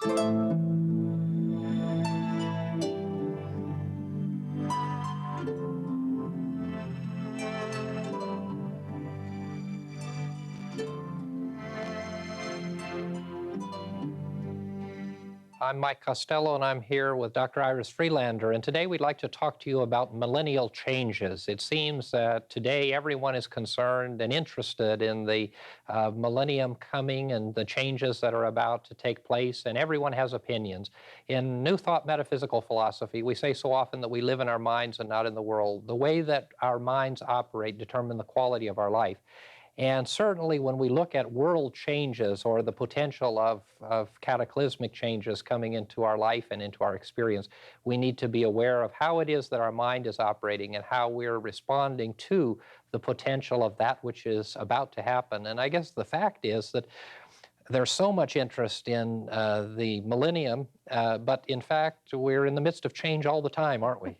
I'm Mike Costello, and I'm here with Dr. Iris Freelander, and today we'd like to talk to you about millennial changes. It seems that today everyone is concerned and interested in the millennium coming and the changes that are about to take place, and everyone has opinions. In New Thought metaphysical philosophy, we say so often that we live in our minds and not in the world. The way that our minds operate determine the quality of our life. And certainly when we look at world changes or the potential of cataclysmic changes coming into our life and into our experience, we need to be aware of how it is that our mind is operating and how we're responding to the potential of that which is about to happen. And I guess the fact is that there's so much interest in the millennium, but in fact, we're in the midst of change all the time, aren't we?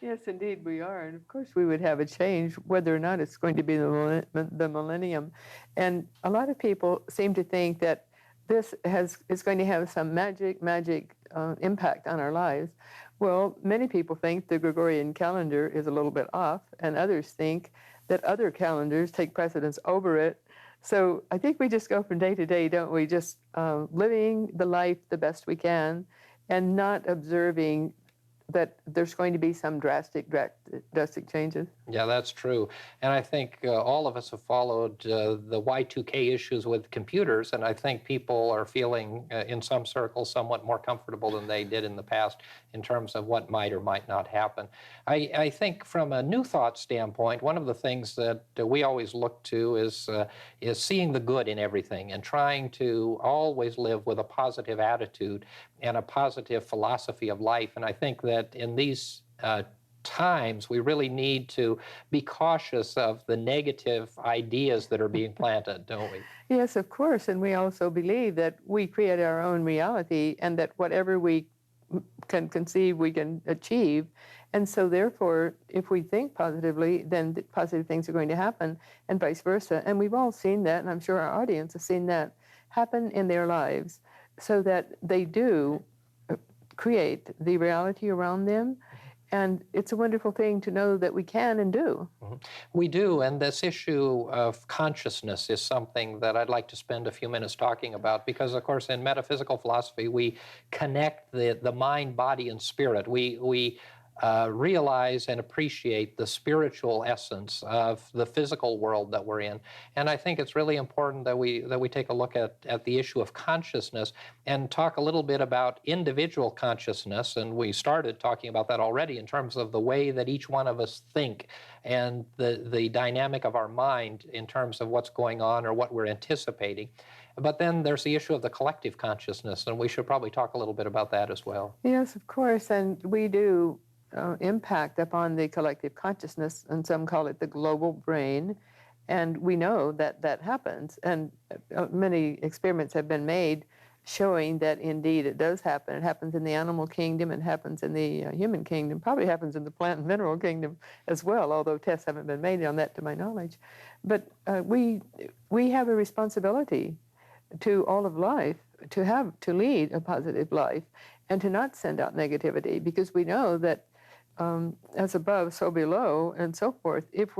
Yes, indeed we are. And of course we would have a change whether or not it's going to be the millennium. And a lot of people seem to think that this is going to have some magic impact on our lives. Well, many people think the Gregorian calendar is a little bit off, and others think that other calendars take precedence over it. So I think we just go from day to day, don't we? Just living the life the best we can and not observing that there's going to be some drastic changes. Yeah, that's true. And I think all of us have followed the Y2K issues with computers, and I think people are feeling, in some circles, somewhat more comfortable than they did in the past in terms of what might or might not happen. I think from a New Thought standpoint, one of the things that we always look to is seeing the good in everything and trying to always live with a positive attitude and a positive philosophy of life. And I think that in these times, we really need to be cautious of the negative ideas that are being planted, don't we? Yes, of course. And we also believe that we create our own reality and that whatever we can conceive, we can achieve. And so therefore, if we think positively, then positive things are going to happen and vice versa. And we've all seen that, and I'm sure our audience has seen that happen in their lives, so that they do create the reality around them. And it's a wonderful thing to know that we can and do. Mm-hmm. We do, and this issue of consciousness is something that I'd like to spend a few minutes talking about because, of course, in metaphysical philosophy, we connect the mind, body, and spirit. We realize and appreciate the spiritual essence of the physical world that we're in. And I think it's really important that we take a look at the issue of consciousness and talk a little bit about individual consciousness. And we started talking about that already in terms of the way that each one of us think and the dynamic of our mind in terms of what's going on or what we're anticipating. But then there's the issue of the collective consciousness, and we should probably talk a little bit about that as well. Yes, of course, and we do impact upon the collective consciousness, and some call it the global brain, and we know that that happens, and many experiments have been made showing that indeed it does happen. It happens in the animal kingdom, it happens in the human kingdom, probably happens in the plant and mineral kingdom as well, although tests haven't been made on that to my knowledge. But we have a responsibility to all of life to lead a positive life and to not send out negativity, because we know that as above, so below, and so forth. If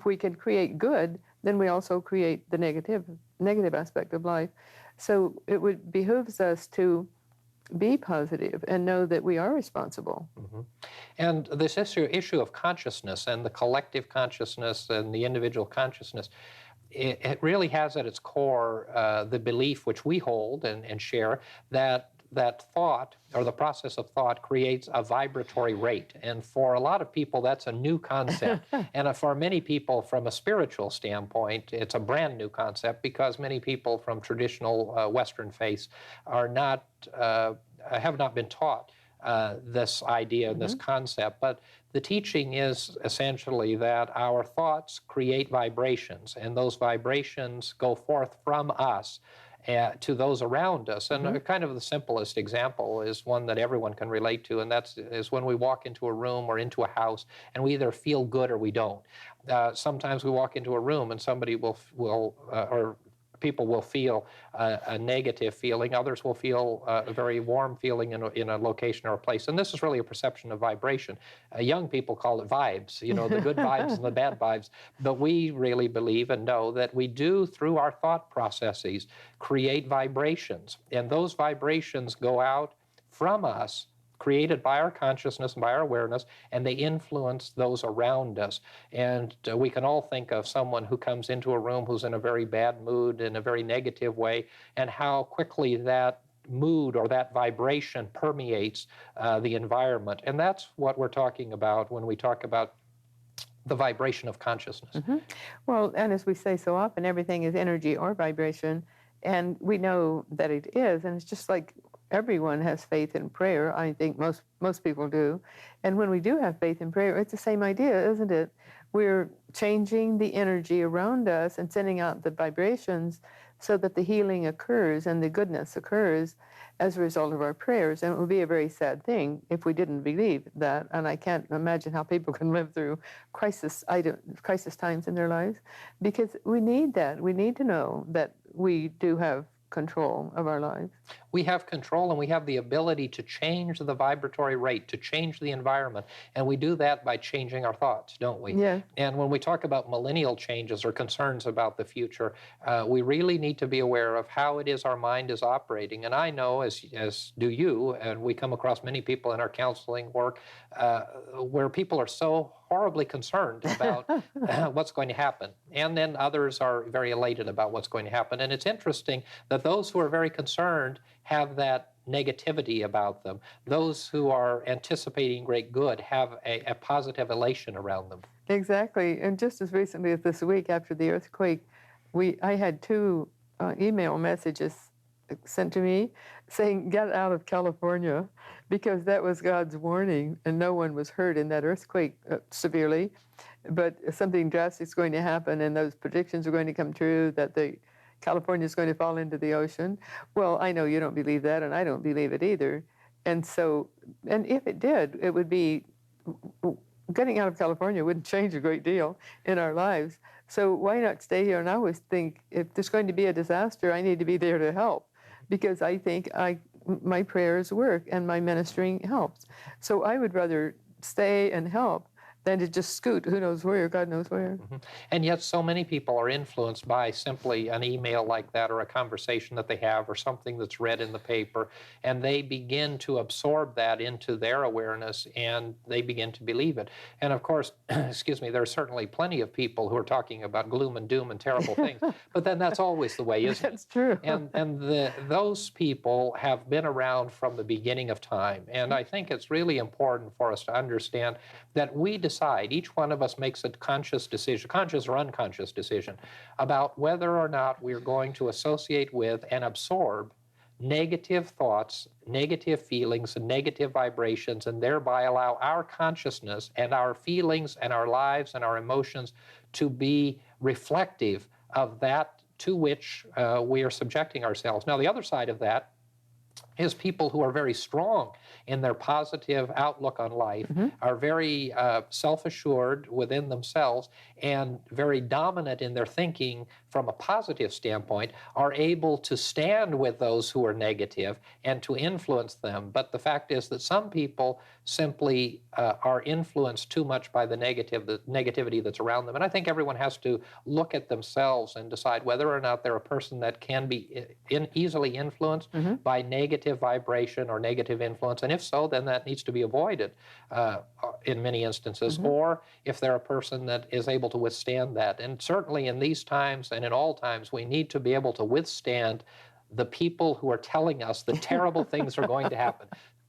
we can create good, then we also create the negative aspect of life. So it behooves us to be positive and know that we are responsible. Mm-hmm. And this issue of consciousness and the collective consciousness and the individual consciousness, it really has at its core the belief which we hold and share that thought, or the process of thought, creates a vibratory rate. And for a lot of people, that's a new concept. And for many people, from a spiritual standpoint, it's a brand new concept, because many people from traditional Western faiths have not been taught this idea, mm-hmm. this concept. But the teaching is essentially that our thoughts create vibrations, and those vibrations go forth from us to those around us. And mm-hmm. kind of the simplest example is one that everyone can relate to, and is when we walk into a room or into a house, and we either feel good or we don't. Sometimes we walk into a room and somebody will or people will feel a negative feeling. Others will feel a very warm feeling in a location or a place. And this is really a perception of vibration. Young people call it vibes, you know, the good vibes and the bad vibes. But we really believe and know that we do, through our thought processes, create vibrations. And those vibrations go out from us, created by our consciousness and by our awareness, and they influence those around us. And we can all think of someone who comes into a room who's in a very bad mood, in a very negative way, and how quickly that mood or that vibration permeates the environment. And that's what we're talking about when we talk about the vibration of consciousness. Well, and as we say so often, everything is energy or vibration, and we know that it is. And it's just like everyone has faith in prayer. I think most people do. And when we do have faith in prayer, it's the same idea, isn't it? We're changing the energy around us and sending out the vibrations so that the healing occurs and the goodness occurs as a result of our prayers. And it would be a very sad thing if we didn't believe that. And I can't imagine how people can live through crisis times in their lives, because we need that. We need to know that we do have control of our lives. We have control, and we have the ability to change the vibratory rate, to change the environment. And we do that by changing our thoughts, don't we? Yeah. And when we talk about millennial changes or concerns about the future, we really need to be aware of how it is our mind is operating. And I know, as do you, and we come across many people in our counseling work, where people are so horribly concerned about what's going to happen. And then others are very elated about what's going to happen. And it's interesting that those who are very concerned have that negativity about them. Those who are anticipating great good have a positive elation around them. Exactly. And just as recently as this week after the earthquake, I had two email messages sent to me saying, get out of California, because that was God's warning, and no one was hurt in that earthquake severely, but something drastic is going to happen, and those predictions are going to come true, that California is going to fall into the ocean. Well, I know you don't believe that, and I don't believe it either. And so, and if it did, it would be, getting out of California wouldn't change a great deal in our lives. So why not stay here? And I always think, if there's going to be a disaster, I need to be there to help, because I think my prayers work and my ministering helps. So I would rather stay and help than to just scoot who knows where, God knows where. And yet so many people are influenced by simply an email like that, or a conversation that they have, or something that's read in the paper, and they begin to absorb that into their awareness, and they begin to believe it. And of course, excuse me, there are certainly plenty of people who are talking about gloom and doom and terrible things, but then that's always the way, isn't it? That's true. And those people have been around from the beginning of time. And I think it's really important for us to understand that we decide, each one of us makes a conscious decision, conscious or unconscious decision, about whether or not we're going to associate with and absorb negative thoughts, negative feelings, and negative vibrations, and thereby allow our consciousness and our feelings and our lives and our emotions to be reflective of that to which we are subjecting ourselves. Now, the other side of that is people who are very strong in their positive outlook on life, are very self-assured within themselves, and very dominant in their thinking from a positive standpoint, are able to stand with those who are negative and to influence them. But the fact is that some people simply are influenced too much by the negativity that's around them. And I think everyone has to look at themselves and decide whether or not they're a person that can be easily influenced by negative vibration or negative influence. And if so, then that needs to be avoided in many instances. Or if they're a person that is able to withstand that. And certainly in these times and in all times, we need to be able to withstand the people who are telling us that terrible things are going to happen.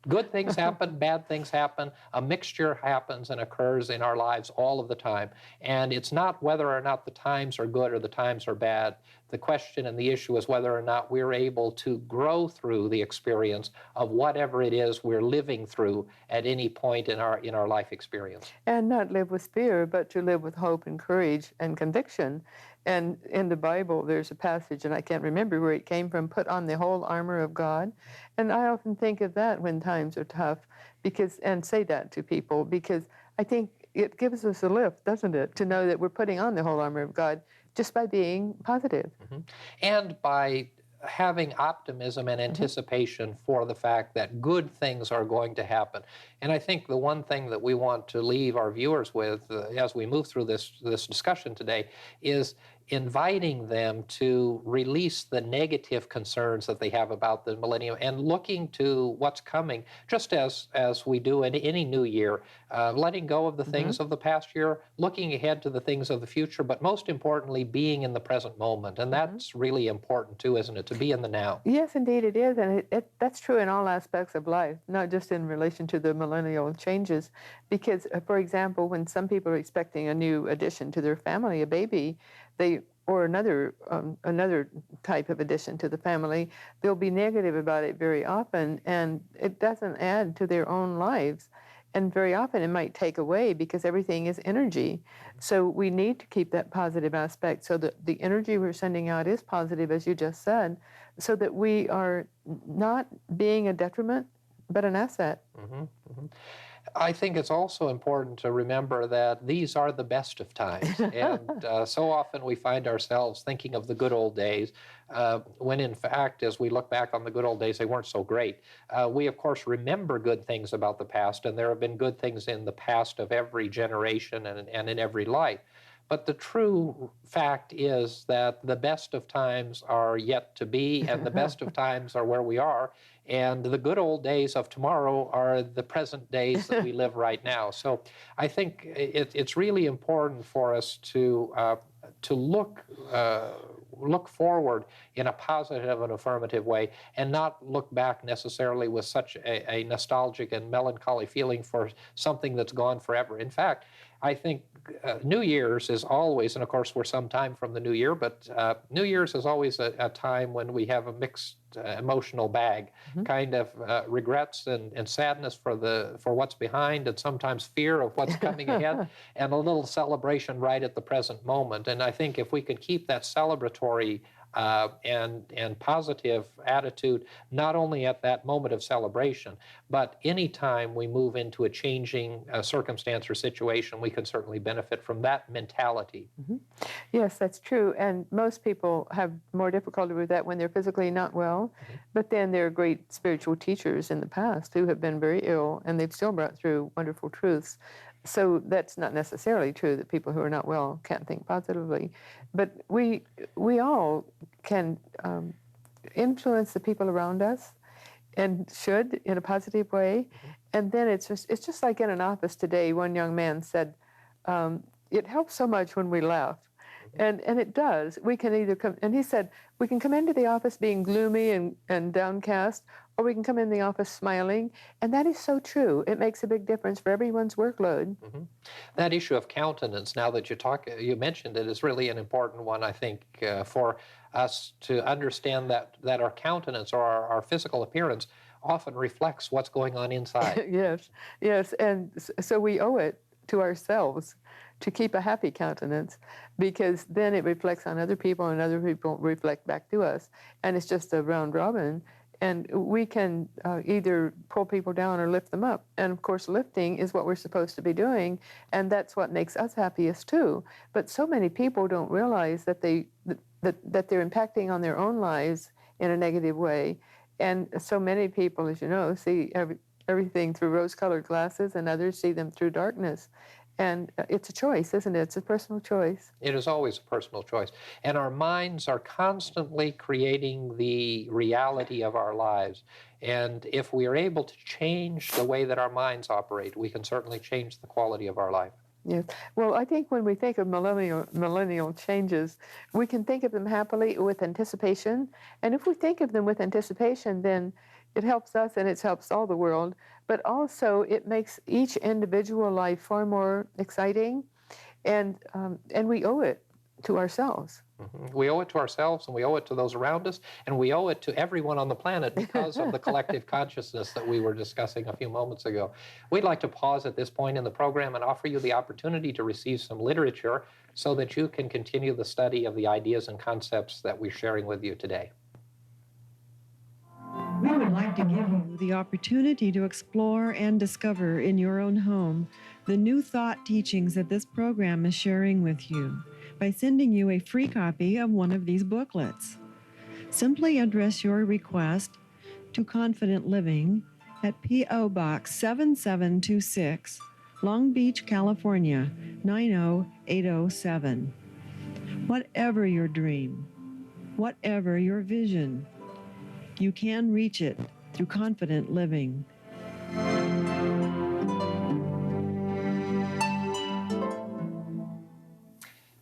Good things happen, bad things happen, a mixture happens and occurs in our lives all of the time. And it's not whether or not the times are good or the times are bad. The question and the issue is whether or not we're able to grow through the experience of whatever it is we're living through at any point in our life experience. And not live with fear, but to live with hope and courage and conviction. And in the Bible, there's a passage, and I can't remember where it came from, put on the whole armor of God. And I often think of that when times are tough, and say that to people, because I think it gives us a lift, doesn't it, to know that we're putting on the whole armor of God just by being positive. And by having optimism and anticipation for the fact that good things are going to happen. And I think the one thing that we want to leave our viewers with as we move through this discussion today is inviting them to release the negative concerns that they have about the millennium and looking to what's coming, just as we do in any new year, letting go of the things of the past year, looking ahead to the things of the future, but most importantly, being in the present moment. And that's really important too, isn't it, to be in the now? Yes, indeed it is. And that's true in all aspects of life, not just in relation to the millennial changes. Because, for example, when some people are expecting a new addition to their family, a baby, or another type of addition to the family, they'll be negative about it very often, and it doesn't add to their own lives. And very often it might take away because everything is energy. So we need to keep that positive aspect so that the energy we're sending out is positive, as you just said, so that we are not being a detriment, but an asset. I think it's also important to remember that these are the best of times. And so often we find ourselves thinking of the good old days, when in fact, as we look back on the good old days, they weren't so great. We, of course, remember good things about the past, and there have been good things in the past of every generation and in every life. But the true fact is that the best of times are yet to be, and the best of times are where we are. And the good old days of tomorrow are the present days that we live right now. So I think it's really important for us to look forward in a positive and affirmative way, and not look back necessarily with such a nostalgic and melancholy feeling for something that's gone forever. In fact, I think New Year's is always, and of course we're some time from the new year, but New Year's is always a time when we have a mixed emotional bag, kind of regrets and sadness for what's behind, and sometimes fear of what's coming ahead, and a little celebration right at the present moment. And I think if we could keep that celebratory and positive attitude, not only at that moment of celebration, but anytime we move into a changing circumstance or situation, we can certainly benefit from that mentality. Yes, that's true. And most people have more difficulty with that when they're physically not well. But then there are great spiritual teachers in the past who have been very ill, and they've still brought through wonderful truths. So that's not necessarily true that people who are not well can't think positively. But we all can influence the people around us, and should, in a positive way. And then it's just like in an office today. One young man said, it helps so much when we laugh. And it does. We can either come, and he said, we can come into the office being gloomy and downcast, or we can come in the office smiling. And that is so true. It makes a big difference for everyone's workload. That issue of countenance, now that you mentioned it, is really an important one, I think, for us to understand that our countenance or our physical appearance often reflects what's going on inside. Yes. And so we owe it to ourselves to keep a happy countenance, because then it reflects on other people, and other people reflect back to us. And it's just a round robin. And we can either pull people down or lift them up. And of course, lifting is what we're supposed to be doing, and that's what makes us happiest too. But so many people don't realize that that they're impacting on their own lives in a negative way. And so many people, as you know, see everything through rose-colored glasses, and others see them through darkness. And it's a choice, isn't it? It's a personal choice. It is always a personal choice. And our minds are constantly creating the reality of our lives. And if we are able to change the way that our minds operate, we can certainly change the quality of our life. Yes. Well, I think when we think of millennial changes, we can think of them happily with anticipation. And if we think of them with anticipation, then it helps us, and it helps all the world. But also, it makes each individual life far more exciting, and we owe it to ourselves. We owe it to ourselves, and we owe it to those around us, and we owe it to everyone on the planet because of the collective consciousness that we were discussing a few moments ago. We'd like to pause at this point in the program and offer you the opportunity to receive some literature so that you can continue the study of the ideas and concepts that we're sharing with you today. We would like to give you the opportunity to explore and discover in your own home the new thought teachings that this program is sharing with you by sending you a free copy of one of these booklets. Simply address your request to Confident Living at P.O. Box 7726, Long Beach, California, 90807. Whatever your dream, whatever your vision, you can reach it through Confident Living.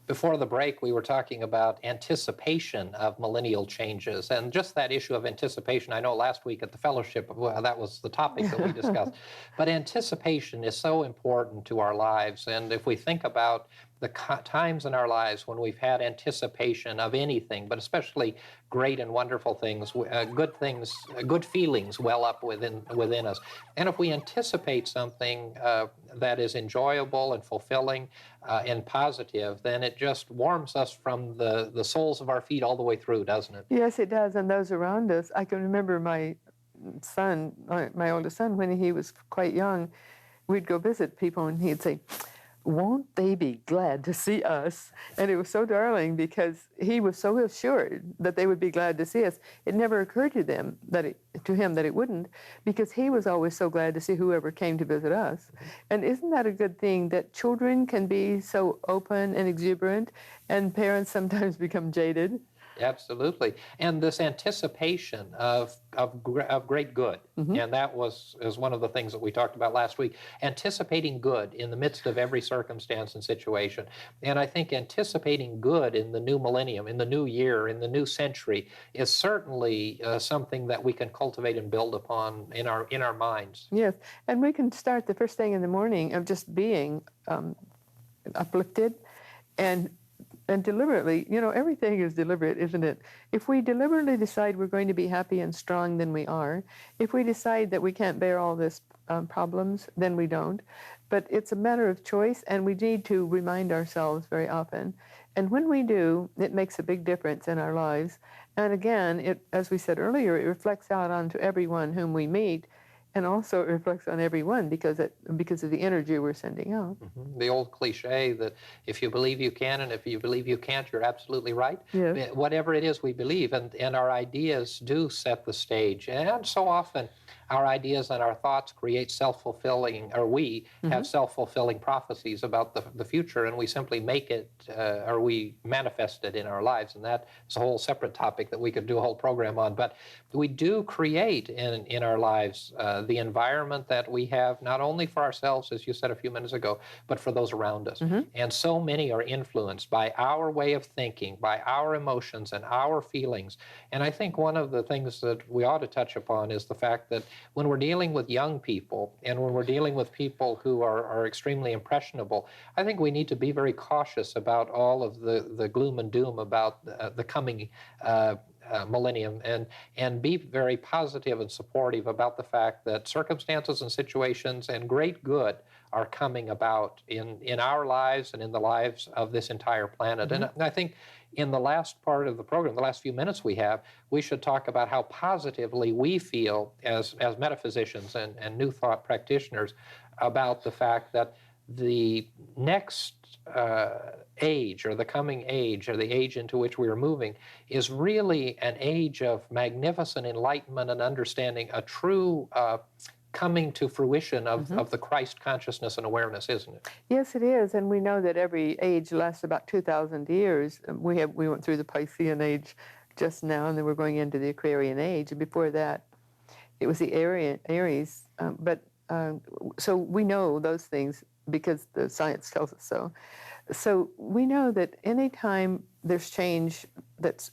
Before the break, we were talking about anticipation of millennial changes, and just that issue of anticipation. I know last week at the fellowship, well, that was the topic that we discussed. But anticipation is so important to our lives, and if we think about the times in our lives when we've had anticipation of anything, but especially great and wonderful things, good feelings well up within us. And if we anticipate something that is enjoyable and fulfilling and positive, then it just warms us from the soles of our feet all the way through, doesn't it? Yes, it does. And those around us, I can remember my son, my oldest son, when he was quite young, we'd go visit people and he'd say, "Won't they be glad to see us?" And it was so darling because he was so assured that they would be glad to see us. It never occurred to him that it wouldn't, because he was always so glad to see whoever came to visit us. And isn't that a good thing, that children can be so open and exuberant, and parents sometimes become jaded? Absolutely. And this anticipation of great good. Mm-hmm. And that is one of the things that we talked about last week, anticipating good in the midst of every circumstance and situation. And I think anticipating good in the new millennium, in the new year, in the new century is certainly something that we can cultivate and build upon in our minds. Yes, and we can start the first thing in the morning of just being uplifted and deliberately, everything is deliberate, isn't it? If we deliberately decide we're going to be happy and strong, then we are. If we decide that we can't bear all this problems, then we don't. But it's a matter of choice, and we need to remind ourselves very often. And when we do, it makes a big difference in our lives. And again, as we said earlier, it reflects out onto everyone whom we meet, and also it reflects on everyone because of the energy we're sending out. Mm-hmm. The old cliche that if you believe you can and if you believe you can't, you're absolutely right. Yes. Whatever it is we believe, and our ideas do set the stage. And so often our ideas and our thoughts create self-fulfilling, or we have self-fulfilling prophecies about the future, and we simply make it, or we manifest it in our lives. And that is a whole separate topic that we could do a whole program on. But we do create in our lives the environment that we have, not only for ourselves, as you said a few minutes ago, but for those around us. And so many are influenced by our way of thinking, by our emotions and our feelings. And I think one of the things that we ought to touch upon is the fact that when we're dealing with young people and when we're dealing with people who are extremely impressionable, I think we need to be very cautious about all of the gloom and doom about the coming millennium, and be very positive and supportive about the fact that circumstances and situations and great good are coming about in our lives and in the lives of this entire planet. And I think in the last part of the program, the last few minutes we should talk about how positively we feel as metaphysicians and New Thought practitioners about the fact that the next age, or the coming age, or the age into which we are moving, is really an age of magnificent enlightenment and understanding, a true coming to fruition of the Christ consciousness and awareness, isn't it? Yes, it is. And we know that every age lasts about 2,000 years. We went through the Piscean age just now, and then we're going into the Aquarian age. And before that, it was the Aries. So we know those things because the science tells us so. So we know that anytime there's change that's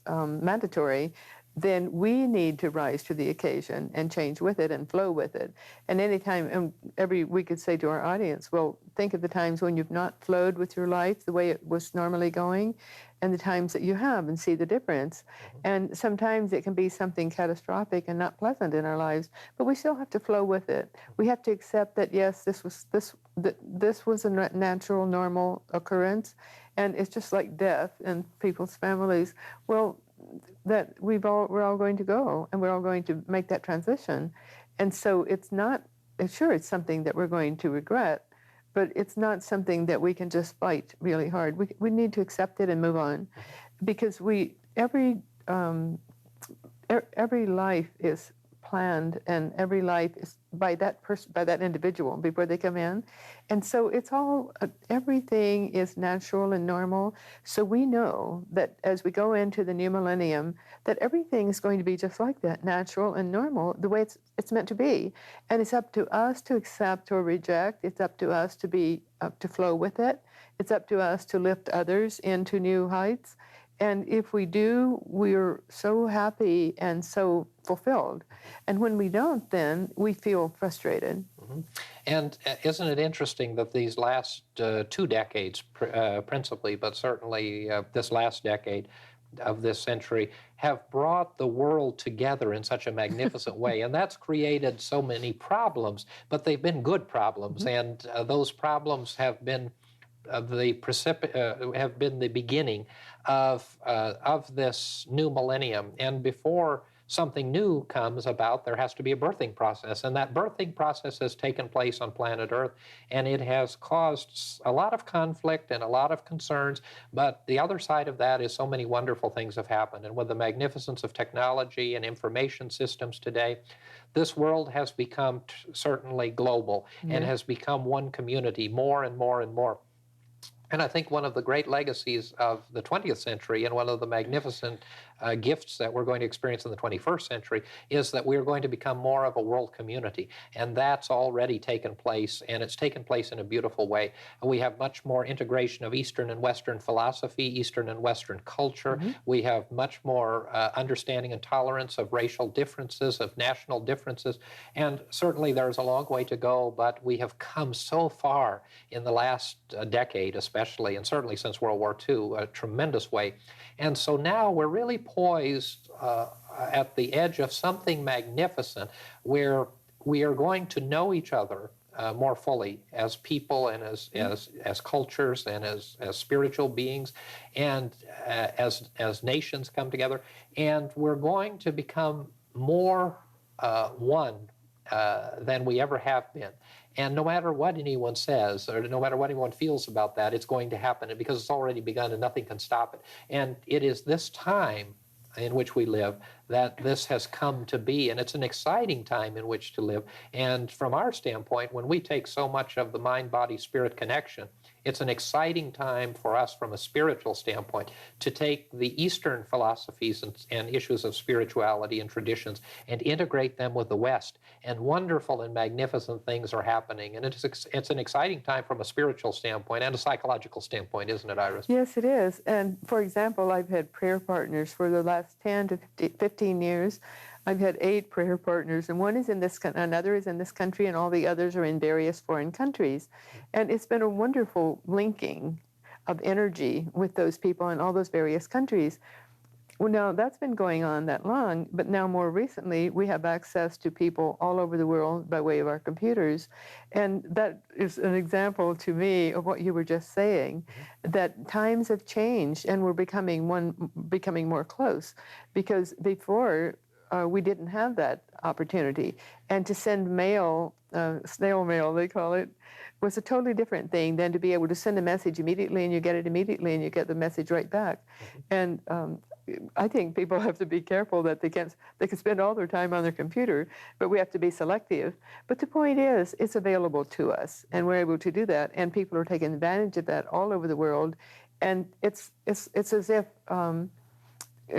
mandatory, then we need to rise to the occasion and change with it and flow with it. And anytime, we could say to our audience, well, think of the times when you've not flowed with your life the way it was normally going, and the times that you have, and see the difference. And sometimes it can be something catastrophic and not pleasant in our lives, but we still have to flow with it. We have to accept that, yes, this was a natural, normal occurrence, and it's just like death in people's families. Well, that we're all going to go, and we're all going to make that transition. And so it's not, sure, it's something that we're going to regret, but it's not something that we can just fight really hard. We need to accept it and move on, because every life is planned, and every life is by that person, by that individual before they come in. And so it's all, everything is natural and normal. So we know that as we go into the new millennium, that everything is going to be just like that, natural and normal, the way it's meant to be. And it's up to us to accept or reject. It's up to us to flow with it. It's up to us to lift others into new heights. And if we do, we're so happy and so fulfilled. And when we don't, then we feel frustrated. Mm-hmm. And isn't it interesting that these last 2 decades, principally, but certainly this last decade of this century, have brought the world together in such a magnificent way. And that's created so many problems, but they've been good problems. And those problems have been have been the beginning of this new millennium. And before something new comes about, there has to be a birthing process. And that birthing process has taken place on planet Earth, and it has caused a lot of conflict and a lot of concerns. But the other side of that is so many wonderful things have happened. And with the magnificence of technology and information systems today, this world has become certainly global and has become one community more and more and more. And I think one of the great legacies of the 20th century, and one of the magnificent gifts that we're going to experience in the 21st century, is that we're going to become more of a world community. And that's already taken place, and it's taken place in a beautiful way. We have much more integration of Eastern and Western philosophy, Eastern and Western culture. We have much more understanding and tolerance of racial differences, of national differences. And certainly there's a long way to go, but we have come so far in the last decade, especially, and certainly since World War II, a tremendous way. And so now we're really poised at the edge of something magnificent, where we are going to know each other more fully as people and as cultures and as spiritual beings, and as nations come together. And we're going to become more one than we ever have been. And no matter what anyone says, or no matter what anyone feels about that, it's going to happen, because it's already begun and nothing can stop it. And it is this time in which we live that this has come to be, and it's an exciting time in which to live. And from our standpoint, when we take so much of the mind-body-spirit connection, it's an exciting time for us from a spiritual standpoint to take the Eastern philosophies and issues of spirituality and traditions and integrate them with the West. And wonderful and magnificent things are happening. And it's an exciting time from a spiritual standpoint and a psychological standpoint, isn't it, Iris? Yes, it is. And for example, I've had prayer partners for the last 10 to 15 years. I've had 8 prayer partners, and one is in this another is in this country, and all the others are in various foreign countries. And it's been a wonderful linking of energy with those people in all those various countries. Well, now that's been going on that long, but now more recently we have access to people all over the world by way of our computers. And that is an example to me of what you were just saying, that times have changed and we're becoming more close, because before we didn't have that opportunity. And to send mail, snail mail they call it, was a totally different thing than to be able to send a message immediately and you get it immediately and you get the message right back. And I think people have to be careful that they can spend all their time on their computer, but we have to be selective. But the point is, it's available to us, and we're able to do that, and people are taking advantage of that all over the world. And it's as if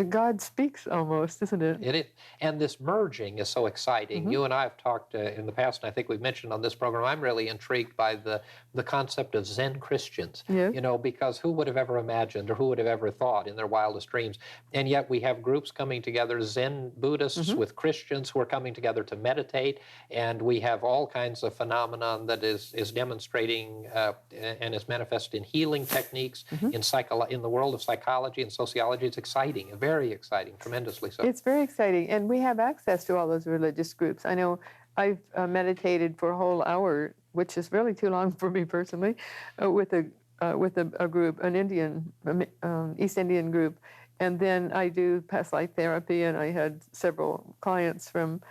God speaks almost, isn't it? It is. And this merging is so exciting. You and I have talked in the past, and I think we've mentioned on this program, I'm really intrigued by the concept of Zen Christians. Yes. You know, because who would have ever imagined, or who would have ever thought in their wildest dreams? And yet we have groups coming together, Zen Buddhists with Christians who are coming together to meditate, and we have all kinds of phenomenon that is demonstrating and is manifested in healing techniques, in the world of psychology and sociology. It's exciting. Very exciting, tremendously so. It's very exciting, and we have access to all those religious groups. I know I've meditated for a whole hour, which is really too long for me personally, with a group, an Indian, East Indian group, and then I do past life therapy, and I had several clients from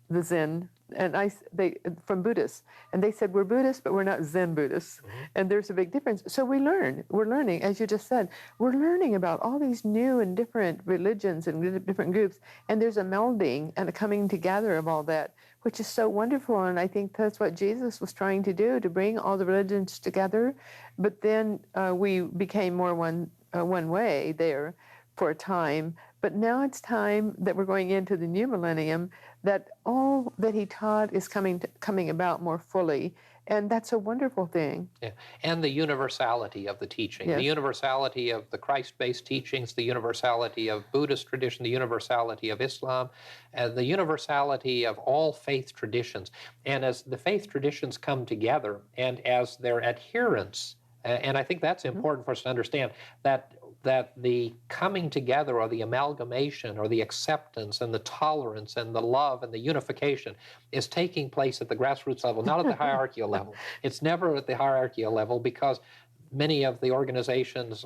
the Zen and they from Buddhists, and they said we're Buddhists, but we're not Zen Buddhists, and there's a big difference. So we're learning, as you just said, we're learning about all these new and different religions and different groups, and there's a melding and a coming together of all that, which is so wonderful. And I think that's what Jesus was trying to do, to bring all the religions together. But then we became more one way there for a time. But now it's time that we're going into the new millennium, that all that he taught is coming about more fully. And that's a wonderful thing. Yeah. And the universality of the teaching, Yes. the universality of the Christ-based teachings, the universality of Buddhist tradition, the universality of Islam, the universality of all faith traditions. And as the faith traditions come together and as their adherents, and I think that's important for us to understand, that the coming together or the amalgamation or the acceptance and the tolerance and the love and the unification is taking place at the grassroots level, not at the hierarchical level. It's never at the hierarchical level, because many of the organizations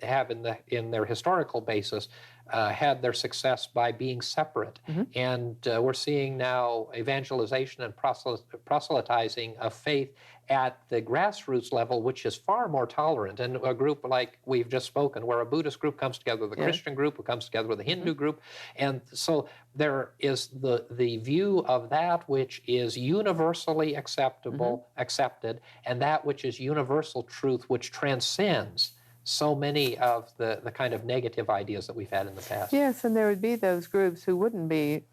have in their historical basis had their success by being separate. And we're seeing now evangelization and proselytizing of faith at the grassroots level, which is far more tolerant. And a group like we've just spoken, where a Buddhist group comes together with a Christian group, who comes together with a Hindu group. And so there is the view of that which is universally accepted, and that which is universal truth, which transcends so many of the kind of negative ideas that we've had in the past. Yes, and there would be those groups who wouldn't be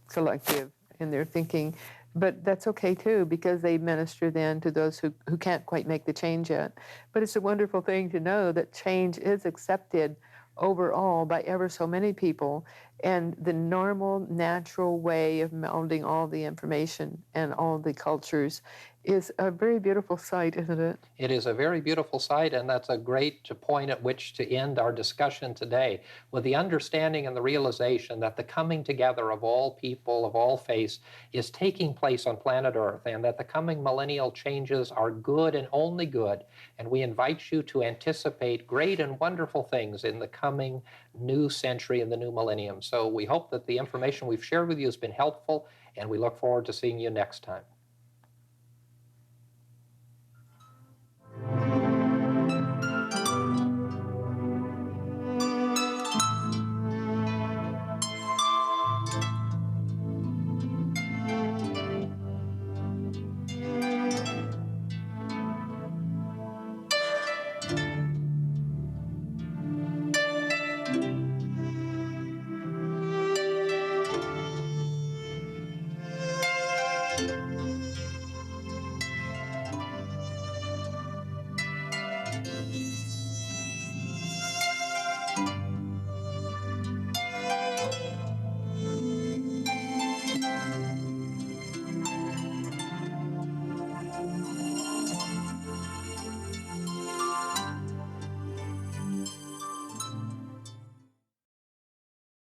selective in their thinking, but that's okay too, because they minister then to those who can't quite make the change yet. But it's a wonderful thing to know that change is accepted overall by ever so many people, and the normal, natural way of melding all the information and all the cultures is a very beautiful sight, isn't it? It is a very beautiful sight, and that's a great point at which to end our discussion today, with the understanding and the realization that the coming together of all people, of all faiths, is taking place on planet Earth, and that the coming millennial changes are good and only good. And we invite you to anticipate great and wonderful things in the coming new century and the new millennium. So we hope that the information we've shared with you has been helpful, and we look forward to seeing you next time.